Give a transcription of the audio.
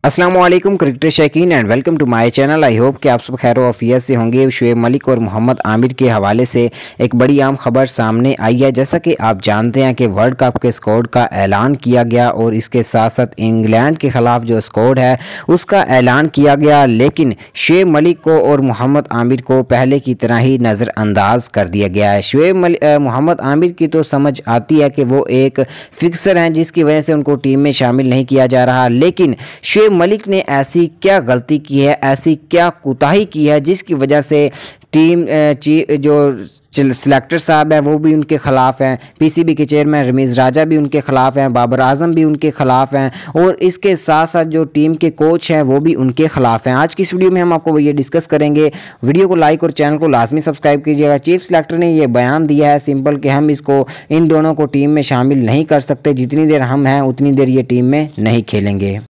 अस्सलाम वालेकुम क्रिकेट शौकीन and welcome to my channel. I hope कि आप सब खैर वाफियत से होंगे। शुएब मलिक और मोहम्मद आमिर के हवाले से एक बड़ी अहम खबर सामने आई है। जैसा कि आप जानते हैं कि वर्ल्ड कप के स्क्वाड का ऐलान किया गया और इसके साथ साथ इंग्लैंड के ख़िलाफ़ जो स्क्वाड है उसका ऐलान किया गया, लेकिन शुएब मलिक को और मोहम्मद आमिर को पहले की तरह ही नज़रअंदाज कर दिया गया है। मोहम्मद आमिर की तो समझ आती है कि वो एक फिक्सर हैं जिसकी वजह से उनको टीम में शामिल नहीं किया जा रहा, लेकिन शुएब मलिक ने ऐसी क्या गलती की है, ऐसी क्या कोताही की है जिसकी वजह से टीम जो सिलेक्टर साहब हैं वो भी उनके ख़िलाफ़ हैं, पीसीबी के चेयरमैन रमीज़ राजा भी उनके ख़िलाफ़ हैं, बाबर आजम भी उनके ख़िलाफ़ हैं और इसके साथ साथ जो टीम के कोच हैं वो भी उनके ख़िलाफ़ हैं। आज की इस वीडियो में हम आपको ये डिस्कस करेंगे। वीडियो को लाइक और चैनल को लाजमी सब्सक्राइब कीजिएगा। चीफ सिलेक्टर ने ये बयान दिया है सिंपल कि हम इन दोनों को टीम में शामिल नहीं कर सकते, जितनी देर हम हैं उतनी देर ये टीम में नहीं खेलेंगे।